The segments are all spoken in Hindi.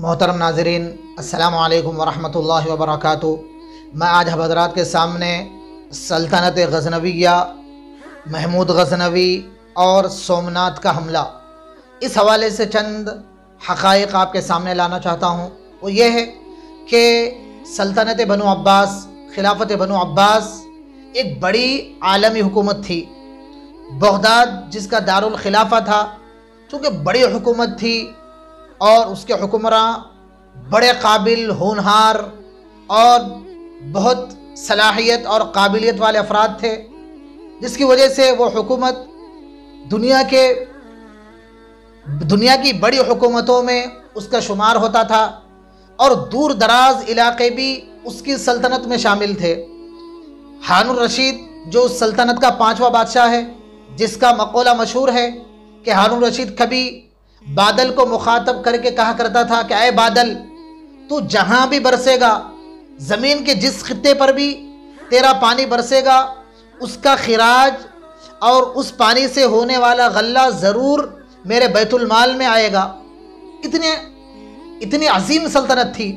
मोहतरम नाज़रीन, अस्सलामु अलैकुम वरहमतुल्लाहि वबरकातुहू। मैं आज हज़रात के सामने सल्तनत गज़नविया, महमूद गज़नवी और सोमनाथ का हमला, इस हवाले से चंद हक़ाइक़ आपके सामने लाना चाहता हूँ। वो ये है कि सल्तनत बनु अब्बास, खिलाफत बनु अब्बास एक बड़ी आलमी हुकूमत थी। बगदाद जिसका दारुल खिलाफा था, चूँकि बड़ी हुकूमत थी और उसके हुक्मरान बड़े काबिल, होनहार और बहुत सलाहियत और काबिलियत वाले अफराद थे, जिसकी वजह से वो हुकूमत दुनिया की बड़ी हुकूमतों में उसका शुमार होता था और दूर दराज इलाके भी उसकी सल्तनत में शामिल थे। हारून रशीद जो उस सल्तनत का 5वां बादशाह है, जिसका मक़ौला मशहूर है कि हारून रशीद कभी बादल को मुखातब करके कहा करता था कि ऐ बादल, तू जहाँ भी बरसेगा, ज़मीन के जिस खित्ते पर भी तेरा पानी बरसेगा, उसका खिराज और उस पानी से होने वाला गल्ला ज़रूर मेरे बैतुल माल में आएगा। इतनी अजीम सल्तनत थी।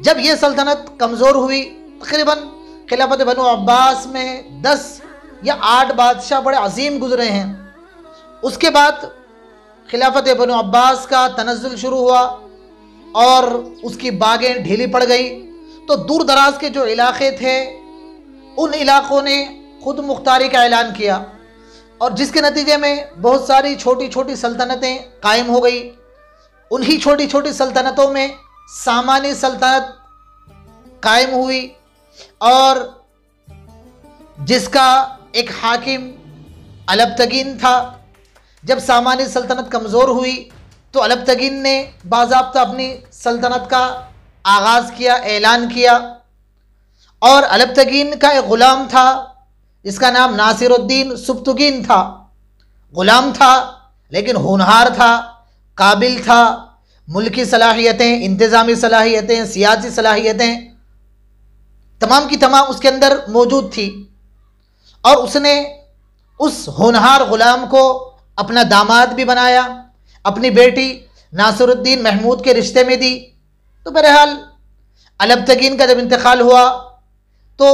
जब ये सल्तनत कमज़ोर हुई, तकरीबन खिलाफत बनु अब्बास में 10 या 8 बादशाह बड़े अजीम गुजरे हैं। उसके बाद खिलाफत बनु अब्बास का तनज़्ज़ुल शुरू हुआ और उसकी बागें ढीली पड़ गई, तो दूर दराज के जो इलाके थे, उन इलाक़ों ने खुद मुख्तारी का ऐलान किया और जिसके नतीजे में बहुत सारी छोटी छोटी सल्तनतें कायम हो गई। उन्हीं छोटी छोटी सल्तनतों में सामानी सल्तनत कायम हुई और जिसका एक हाकिम अलबतगीन था। जब सामानी सल्तनत कमज़ोर हुई तो अलबतगीन ने बाज़ाब्ता अपनी सल्तनत का आगाज़ किया, ऐलान किया। और अलबतगीन का एक ग़ुलाम था जिसका नाम नासिरुद्दीन सुब्तगीन था। ग़ुलाम था लेकिन होनहार था, काबिल था, मुल्की सलाहियतें, इंतज़ामी सलाहियतें, सियासी सलाहियतें तमाम की तमाम उसके अंदर मौजूद थी। और उसने उस होनहार ग़ुलाम को अपना दामाद भी बनाया, अपनी बेटी नासिरुद्दीन महमूद के रिश्ते में दी। तो बहरहाल अलबतगीन का जब इंतकाल हुआ तो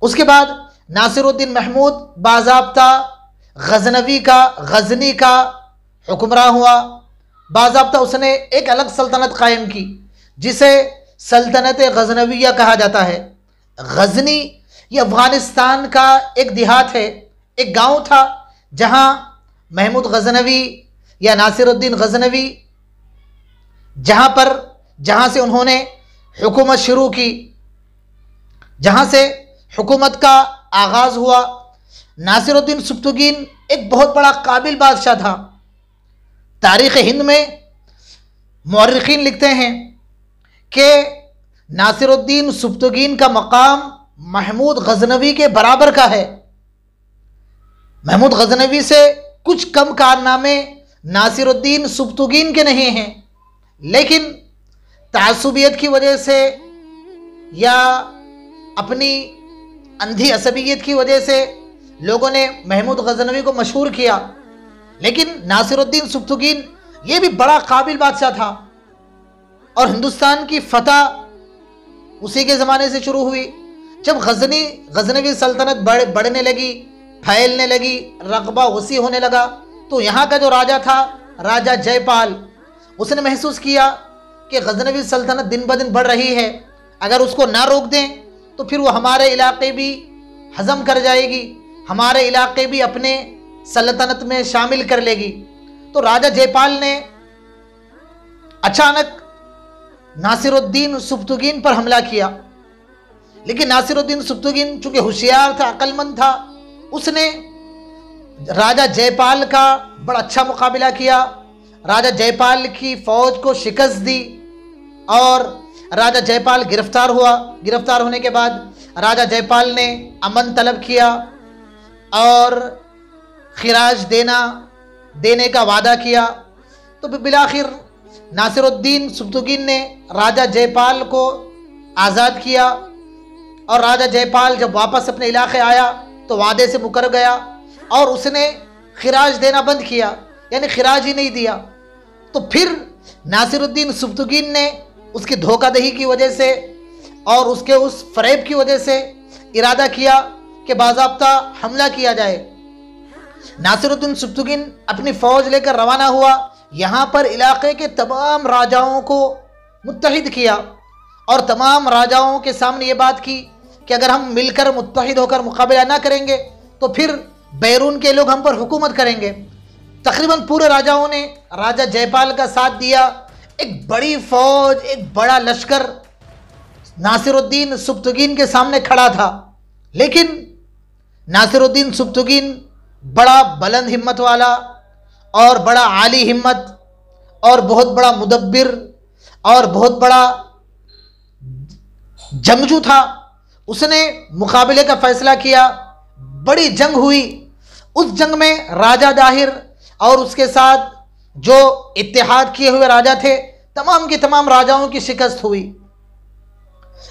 उसके बाद नासिरुद्दीन महमूद बाज़ाब्ता गज़नी का हुक्मरान हुआ। बाज़ाब्ता उसने एक अलग सल्तनत कायम की जिसे सल्तनत गज़नविया कहा जाता है। गज़नी ये अफ़गानिस्तान का एक देहात है, एक गांव था जहां महमूद गज़नवी या नासिरुद्दीन गज़नवी जहां से उन्होंने हुकूमत शुरू की, जहां से हुकूमत का आगाज़ हुआ। नासिरुद्दीन सुब्तगीन एक बहुत बड़ा काबिल बादशाह था। तारीख़ हिंद में मुअर्रिख़ीन लिखते हैं कि नासिरुद्दीन सुब्तगीन का मकाम महमूद गज़नवी के बराबर का है। महमूद गज़नवी से कुछ कम कारनामे नासिरुद्दीन सुब्तगीन के नहीं हैं, लेकिन तासुबियत की वजह से या अपनी अंधी असबियत की वजह से लोगों ने महमूद गज़नवी को मशहूर किया। लेकिन नासिरुद्दीन सुब्तगीन ये भी बड़ा काबिल बादशाह था और हिंदुस्तान की फतह उसी के ज़माने से शुरू हुई। जब गज़नवी सल्तनत बढ़ने लगी, फैलने लगी, रकबा वसी होने लगा, तो यहाँ का जो राजा था, राजा जयपाल, उसने महसूस किया कि गज़नवी सल्तनत दिन ब दिन बढ़ रही है, अगर उसको ना रोक दें तो फिर वो हमारे इलाके भी हज़म कर जाएगी, हमारे इलाके भी अपने सल्तनत में शामिल कर लेगी। तो राजा जयपाल ने अचानक नासिरुद्दीन सुब्तगीन पर हमला किया। लेकिन नासिरुद्दीन सुब्तगीन चूँकि होशियार था, अक्लमंद था, उसने राजा जयपाल का बड़ा अच्छा मुकाबला किया। राजा जयपाल की फ़ौज को शिकस्त दी और राजा जयपाल गिरफ्तार हुआ। गिरफ्तार होने के बाद राजा जयपाल ने अमन तलब किया और खिराज देने का वादा किया। तो बिलाखिर नासिरुद्दीन सुब्तगीन ने राजा जयपाल को आज़ाद किया और राजा जयपाल जब वापस अपने इलाके आया तो वादे से मुकर गया और उसने खिराज देना बंद किया, यानी खिराज ही नहीं दिया। तो फिर नासिरुद्दीन सुब्तगीन ने उसकी धोखादही की वजह से और उसके उस फरेब की वजह से इरादा किया कि बाज़ाब्ता हमला किया जाए। नासिरुद्दीन सुब्तगीन अपनी फ़ौज लेकर रवाना हुआ, यहाँ पर इलाके के तमाम राजाओं को मुत्तहिद किया और तमाम राजाओं के सामने ये बात की कि अगर हम मिलकर मुत्तहिद होकर मुकाबला ना करेंगे तो फिर बैरून के लोग हम पर हुकूमत करेंगे। तकरीबन पूरे राजाओं ने राजा जयपाल का साथ दिया। एक बड़ी फौज, एक बड़ा लश्कर नासिरुद्दीन सुब्तगीन के सामने खड़ा था, लेकिन नासिरुद्दीन सुब्तगीन बड़ा बुलंद हिम्मत वाला और बड़ा आली हिम्मत और बहुत बड़ा मुदब्बिर और बहुत बड़ा जंगजू था। उसने मुकाबले का फैसला किया। बड़ी जंग हुई। उस जंग में राजा दाहिर और उसके साथ जो इत्तेहाद किए हुए राजा थे, तमाम के तमाम राजाओं की शिकस्त हुई।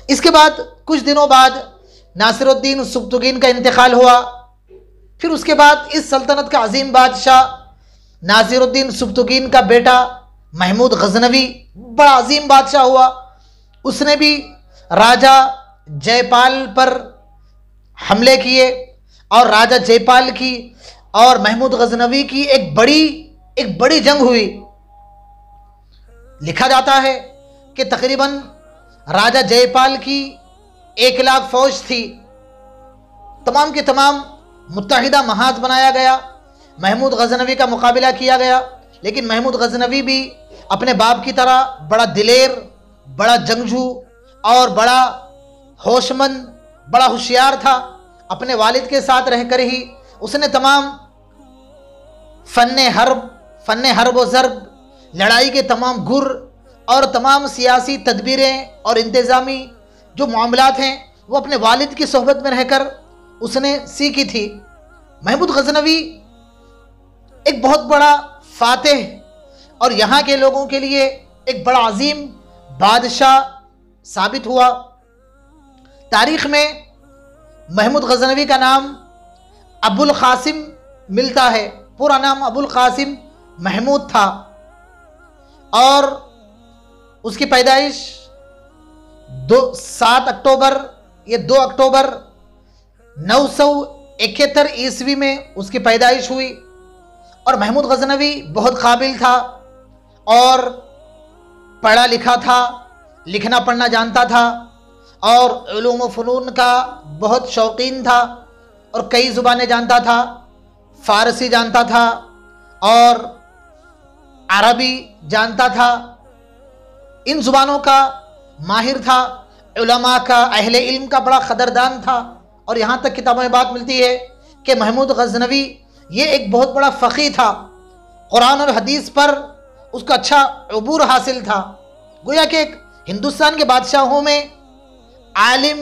इसके बाद कुछ दिनों बाद नासिरुद्दीन सुब्तगीन का इंतकाल हुआ। फिर उसके बाद इस सल्तनत का अजीम बादशाह नासिरुद्दीन सुब्तगीन का बेटा महमूद गजनवी बड़ा अजीम बादशाह हुआ। उसने भी राजा जयपाल पर हमले किए और राजा जयपाल की और महमूद गजनवी की एक बड़ी जंग हुई। लिखा जाता है कि तकरीबन राजा जयपाल की 1 लाख फौज थी। तमाम के तमाम मुत्तहिदा महाज बनाया गया। महमूद गजनवी का मुकाबला किया गया, लेकिन महमूद गजनवी भी अपने बाप की तरह बड़ा दिलेर, बड़ा जंगजू और बड़ा होशमंद, बड़ा होशियार था। अपने वालिद के साथ रहकर ही उसने तमाम फ़न्ने हर्ब व ज़र्ब, लड़ाई के तमाम गुर और तमाम सियासी तदबीरें और इंतज़ामी जो मामलात हैं वो अपने वालिद की सोहबत में रहकर उसने सीखी थी। महमूद गजनवी एक बहुत बड़ा फातेह और यहाँ के लोगों के लिए एक बड़ा अजीम बादशाह साबित हुआ। तारीख़ में महमूद गजनवी का नाम अबुल क़ासिम मिलता है। पूरा नाम अबुल क़ासिम महमूद था और उसकी पैदाइश 7 अक्टूबर 2 अक्टूबर 971 ईस्वी में उसकी पैदाइश हुई। और महमूद गजनवी बहुत काबिल था और पढ़ा लिखा था, लिखना पढ़ना जानता था और उलूम व फ़नून का बहुत शौकीन था और कई ज़ुबानें जानता था। फ़ारसी जानता था और अरबी जानता था। इन ज़ुबानों का माहिर था। उलमा का, अहले इल्म का बड़ा क़दरदान था। और यहाँ तक किताबों में बात मिलती है कि महमूद गजनवी ये एक बहुत बड़ा फ़क़ीह था। कुरान और हदीस पर उसका अच्छा अबूर हासिल था। गोया कि एक हिंदुस्तान के बादशाहों में आलिम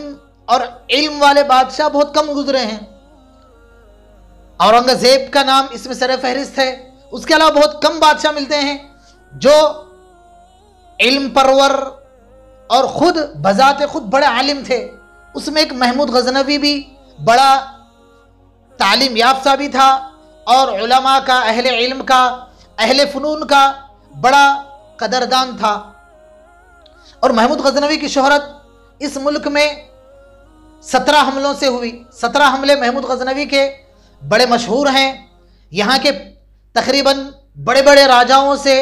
और इल्म वाले बादशाह बहुत कम गुजरे हैं। औरंगज़ेब का नाम इसमें सर फहरिस्त है। उसके अलावा बहुत कम बादशाह मिलते हैं जो इल्म परवर और ख़ुद बज़ाते ख़ुद बड़े आलिम थे। उसमें एक महमूद गजनवी भी बड़ा तालीम याफ्ता भी था और उलमा का, अहले इल्म का, अहले फ़नून का बड़ा कदरदान था। और महमूद गजनवी की शोहरत इस मुल्क में 17 हमलों से हुई। 17 हमले महमूद गजनवी के बड़े मशहूर हैं। यहाँ के तकरीबन बड़े बड़े राजाओं से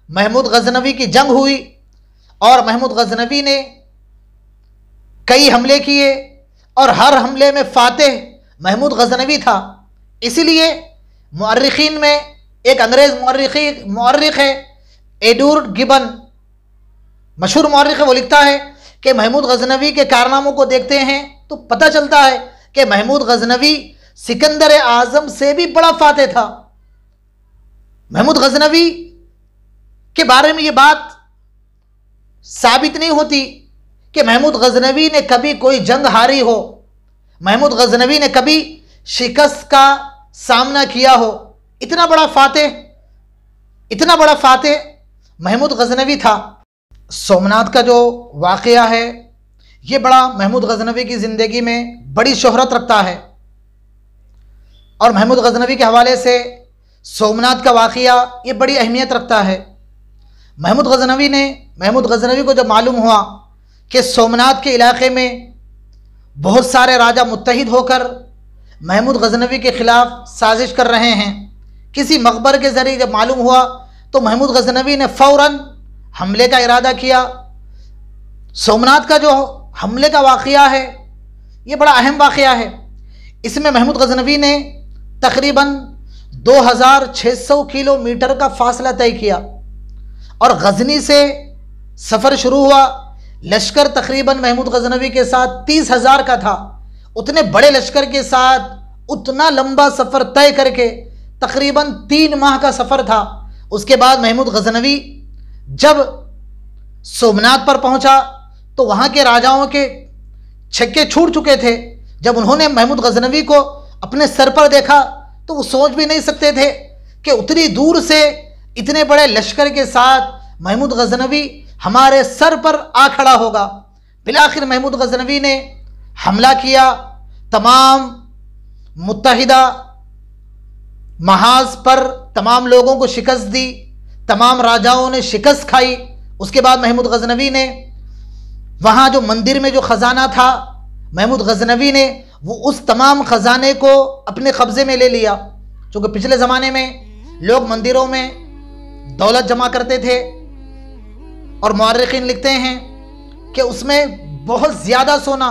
महमूद गजनवी की जंग हुई और महमूद गजनवी ने कई हमले किए और हर हमले में फातेह महमूद गजनवी था। इसीलिए मुअर्रिखीन में एक अंग्रेज़ मुअर्रिख है एडवर्ड गिबन, मशहूर मुअर्रिख है। वो लिखता है कि महमूद गजनवी के कारनामों को देखते हैं तो पता चलता है कि महमूद गजनवी सिकंदर आज़म से भी बड़ा फातेह था। महमूद गजनवी के बारे में ये बात साबित नहीं होती कि महमूद गजनवी ने कभी कोई जंग हारी हो, महमूद गजनवी ने कभी शिकस्त का सामना किया हो। इतना बड़ा फातेह महमूद गजनवी था। सोमनाथ का जो वाक़या है ये बड़ा महमूद गजनवी की ज़िंदगी में बड़ी शोहरत रखता है और महमूद गजनवी के हवाले से सोमनाथ का वाक़या ये बड़ी अहमियत रखता है। महमूद गजनवी को जब मालूम हुआ कि सोमनाथ के इलाके में बहुत सारे राजा मुत्तहिद होकर महमूद गजनवी के ख़िलाफ़ साजिश कर रहे हैं, किसी मकबर के ज़रिए जब मालूम हुआ तो महमूद गजनवी ने फ़ौरन हमले का इरादा किया। सोमनाथ का जो हमले का वाक़या है ये बड़ा अहम वाक़या है। इसमें महमूद गजनवी ने तकरीबन 2600 किलोमीटर का फासला तय किया और गजनी से सफ़र शुरू हुआ। लश्कर तकरीबन महमूद गजनवी के साथ 30,000 का था। उतने बड़े लश्कर के साथ उतना लंबा सफ़र तय करके तकरीबन 3 माह का सफ़र था। उसके बाद महमूद गजनवी जब सोमनाथ पर पहुंचा तो वहाँ के राजाओं के छक्के छूट चुके थे। जब उन्होंने महमूद गजनवी को अपने सर पर देखा तो वो सोच भी नहीं सकते थे कि उतनी दूर से इतने बड़े लश्कर के साथ महमूद गजनवी हमारे सर पर आ खड़ा होगा। बिलाखिर महमूद गजनवी ने हमला किया, तमाम मुत्तहिदा महाज पर तमाम लोगों को शिकस्त दी, तमाम राजाओं ने शिकस्त खाई। उसके बाद महमूद गजनवी ने वहाँ जो मंदिर में जो ख़जाना था, महमूद गजनवी ने वो उस तमाम ख़जाने को अपने कब्ज़े में ले लिया। क्योंकि पिछले ज़माने में लोग मंदिरों में दौलत जमा करते थे और मुअर्रिखीन लिखते हैं कि उसमें बहुत ज़्यादा सोना,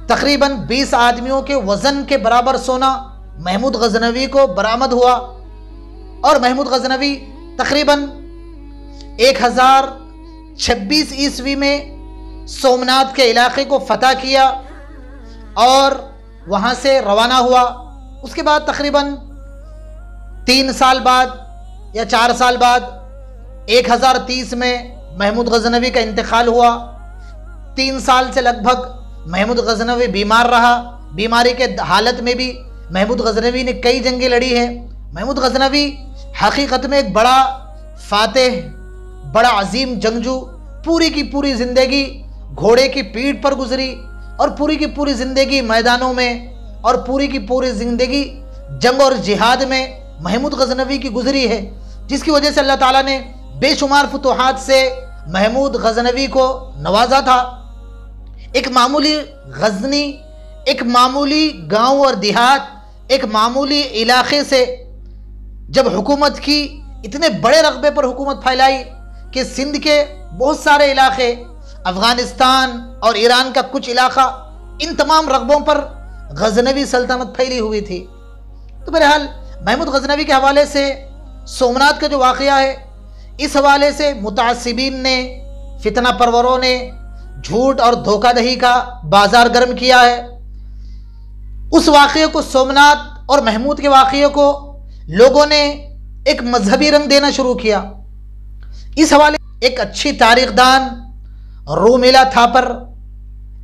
तकरीबन 20 आदमियों के वज़न के बराबर सोना महमूद गजनवी को बरामद हुआ। और महमूद गजनवी तकरीबन 1026 ईस्वी में सोमनाथ के इलाके को फतह किया और वहाँ से रवाना हुआ। उसके बाद तकरीबन 3 साल बाद या 4 साल बाद 1030 में महमूद गजनवी का इंतकाल हुआ। 3 साल से लगभग महमूद गजनवी बीमार रहा। बीमारी के हालत में भी महमूद गजनवी ने कई जंगें लड़ी हैं। महमूद गजनवी हकीकत में एक बड़ा फातेह, बड़ा अजीम जंगजू, पूरी की पूरी ज़िंदगी घोड़े की पीठ पर गुजरी और पूरी की पूरी ज़िंदगी मैदानों में और पूरी की पूरी ज़िंदगी जंग और जिहाद में महमूद गजनवी की गुजरी है, जिसकी वजह से अल्लाह ताला ने बेशुमार फतूहात से महमूद गजनवी को नवाजा था। एक मामूली गजनी, एक मामूली गांव और देहात, एक मामूली इलाके से जब हुकूमत की इतने बड़े रकबे पर हुकूमत फैलाई कि सिंध के बहुत सारे इलाके, अफ़गानिस्तान और ईरान का कुछ इलाका, इन तमाम रकबों पर गजनवी सल्तनत फैली हुई थी। तो बहरहाल महमूद गजनवी के हवाले से सोमनाथ का जो वाक़या है, इस हवाले से मुतासिबीन ने, फितना परवरों ने झूठ और धोखाधड़ी का बाजार गर्म किया है। उस वाक़ये को, सोमनाथ और महमूद के वाक़ये को लोगों ने एक मजहबी रंग देना शुरू किया। इस हवाले एक अच्छी तारीखदान रोमिला थापर,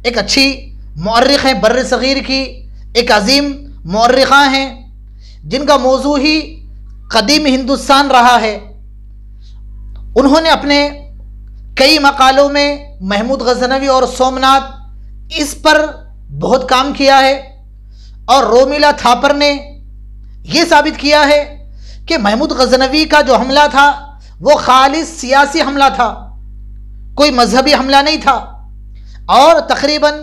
एक अच्छी मुअर्रिख हैं बर्र सगीर की, एक अजीम मुअर्रिखा हैं जिनका मौजू ही कदीम हिंदुस्तान रहा है। उन्होंने अपने कई मकालों में महमूद गजनवी और सोमनाथ इस पर बहुत काम किया है। और रोमिला थापर ने यह साबित किया है कि महमूद गजनवी का जो हमला था वो खालिस सियासी हमला था, कोई मजहबी हमला नहीं था। और तकरीबन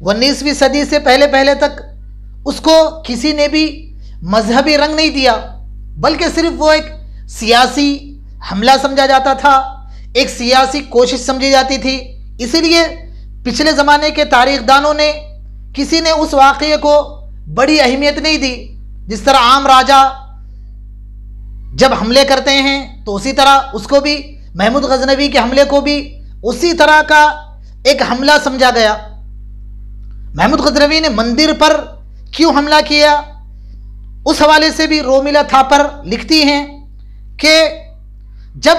19वीं सदी से पहले पहले तक उसको किसी ने भी मजहबी रंग नहीं दिया, बल्कि सिर्फ वो एक सियासी हमला समझा जाता था, एक सियासी कोशिश समझी जाती थी। इसीलिए पिछले ज़माने के तारीखदानों ने, किसी ने उस वाक़ये को बड़ी अहमियत नहीं दी। जिस तरह आम राजा जब हमले करते हैं तो उसी तरह उसको भी, महमूद गजनवी के हमले को भी उसी तरह का एक हमला समझा गया। महमूद गजनवी ने मंदिर पर क्यों हमला किया, उस हवाले से भी रोमिला थापर लिखती हैं कि जब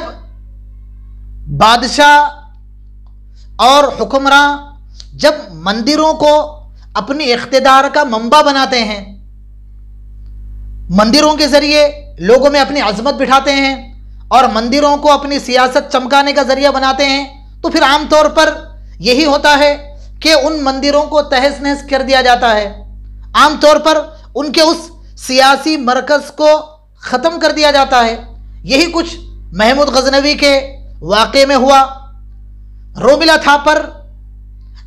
बादशाह और हुक्मरां जब मंदिरों को अपनी इख्तिदार का मंबा बनाते हैं, मंदिरों के जरिए लोगों में अपनी अजमत बिठाते हैं और मंदिरों को अपनी सियासत चमकाने का जरिया बनाते हैं, तो फिर आमतौर पर यही होता है कि उन मंदिरों को तहस नहस कर दिया जाता है। आमतौर पर उनके उस सियासी मरकज़ को ख़त्म कर दिया जाता है। यही कुछ महमूद गजनवी के वाक़े में हुआ। रोमिला थापर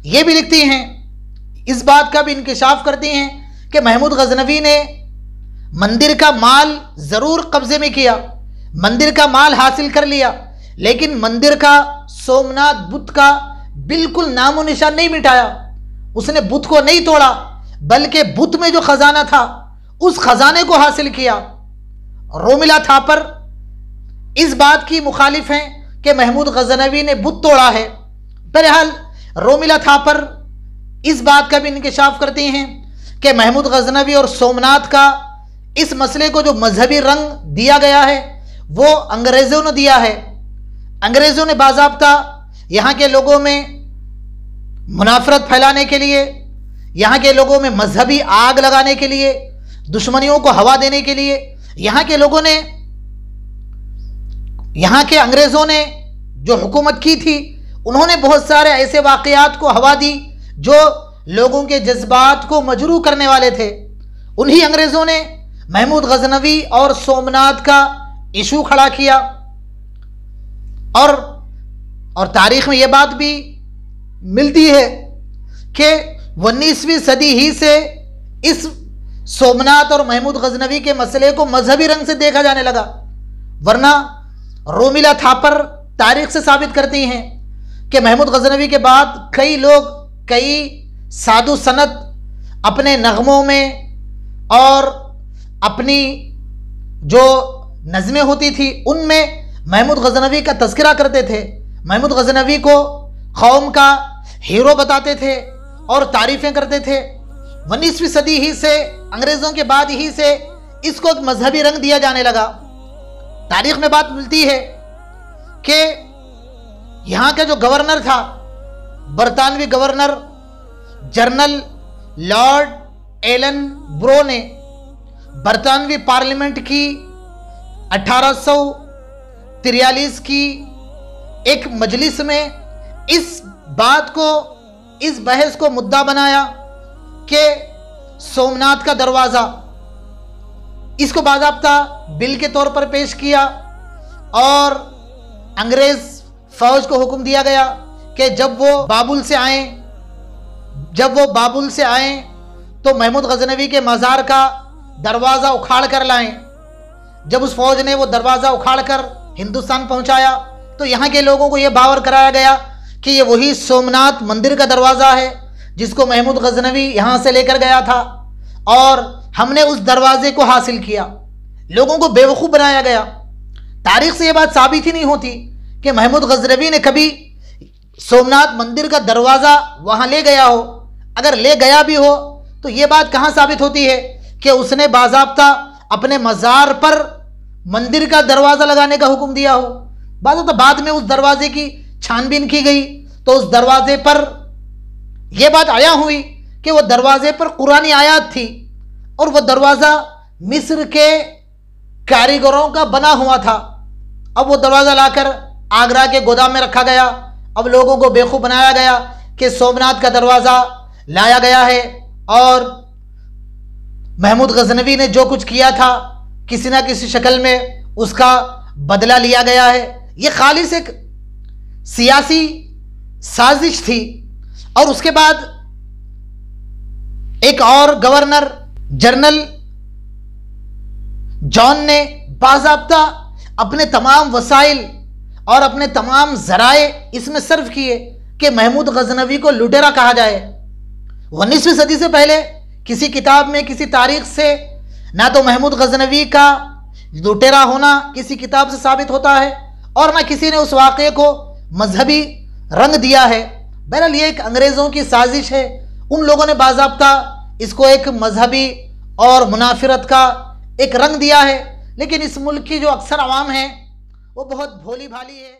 ये भी लिखती हैं, इस बात का भी इंकिशाफ करती हैं कि महमूद गजनवी ने मंदिर का माल ज़रूर कब्ज़े में किया, मंदिर का माल हासिल कर लिया, लेकिन मंदिर का सोमनाथ बुत का बिल्कुल नामो निशान नहीं मिटाया। उसने बुत को नहीं तोड़ा, बल्कि बुत में जो खजाना था उस खजाने को हासिल किया। रोमिला थापर इस बात की मुखालिफ हैं कि महमूद गजनवी ने बुत तोड़ा है। बहरहाल रोमिला थापर इस बात का भी इंकिशाफ करती हैं कि महमूद गजनवी और सोमनाथ का इस मसले को जो मजहबी रंग दिया गया है वो अंग्रेज़ों ने दिया है। अंग्रेज़ों ने बाज़ाब्ता यहाँ के लोगों में मुनाफरत फैलाने के लिए, यहाँ के लोगों में मजहबी आग लगाने के लिए, दुश्मनियों को हवा देने के लिए यहाँ के लोगों ने, यहाँ के अंग्रेज़ों ने जो हुकूमत की थी उन्होंने बहुत सारे ऐसे वाक़यात को हवा दी जो लोगों के जज्बात को मजरूह करने वाले थे। उन्हीं अंग्रेज़ों ने महमूद गजनवी और सोमनाथ का इशू खड़ा किया। और तारीख़ में यह बात भी मिलती है कि 19वीं सदी ही से इस सोमनाथ और महमूद गजनवी के मसले को मजहबी रंग से देखा जाने लगा। वरना रोमिला थापर तारीख से साबित करती हैं कि महमूद गजनवी के बाद कई लोग, कई साधु सनत अपने नगमों में और अपनी जो नज़में होती थी उनमें महमूद गजनवी का तज़किरा करते थे। महमूद गजनवी को कौम का हीरो बताते थे और तारीफ़ें करते थे। 19वीं सदी ही से, अंग्रेज़ों के बाद ही से इसको एक मजहबी रंग दिया जाने लगा। तारीख़ में बात मिलती है कि यहाँ का जो गवर्नर था, बरतानवी governor general lord Ellenborough ने बरतानवी पार्लियामेंट की 1843 की एक मजलिस में इस बात को, इस बहस को मुद्दा बनाया कि सोमनाथ का दरवाज़ा, इसको बाज़ाब्ता बिल के तौर पर पेश किया और अंग्रेज़ फ़ौज को हुक्म दिया गया कि जब वो बाबुल से आएँ तो महमूद गजनवी के मज़ार का दरवाज़ा उखाड़ कर लाएं। जब उस फ़ौज ने वो दरवाज़ा उखाड़ कर हिंदुस्तान पहुंचाया तो यहाँ के लोगों को ये बावर कराया गया कि ये वही सोमनाथ मंदिर का दरवाज़ा है जिसको महमूद गजनवी यहाँ से लेकर गया था और हमने उस दरवाजे को हासिल किया। लोगों को बेवकूफ़ बनाया गया। तारीख से ये बात साबित ही नहीं होती कि महमूद गजनवी ने कभी सोमनाथ मंदिर का दरवाज़ा वहाँ ले गया हो। अगर ले गया भी हो तो ये बात कहाँ साबित होती है कि उसने बाज़ाब्ता अपने मज़ार पर मंदिर का दरवाज़ा लगाने का हुक्म दिया हो। बाज़ाब्ता बाद में उस दरवाजे की छानबीन की गई तो उस दरवाजे पर यह बात आया हुई कि वो दरवाजे पर कुरानी आयत थी और वह दरवाज़ा मिस्र के कारीगरों का बना हुआ था। अब वो दरवाज़ा लाकर आगरा के गोदाम में रखा गया। अब लोगों को बेवकूफ़ बनाया गया कि सोमनाथ का दरवाज़ा लाया गया है और महमूद गजनवी ने जो कुछ किया था किसी ना किसी शक्ल में उसका बदला लिया गया है। ये खालिस एक सियासी साजिश थी। और उसके बाद एक और गवर्नर जनरल जॉन ने बाज़ाब्ता अपने तमाम वसाइल और अपने तमाम ज़राए इसमें सर्फ किए कि महमूद गजनवी को लुटेरा कहा जाए। 19वीं सदी से पहले किसी किताब में, किसी तारीख से ना तो महमूद गजनवी का लुटेरा होना किसी किताब से साबित होता है और ना किसी ने उस वाक़े को मजहबी रंग दिया है। बहरहाल ये एक अंग्रेज़ों की साजिश है। उन लोगों ने बाज़ाब्ता इसको एक मजहबी और मुनाफिरत का एक रंग दिया है, लेकिन इस मुल्क की जो अक्सर आवाम है वो बहुत भोली भाली है।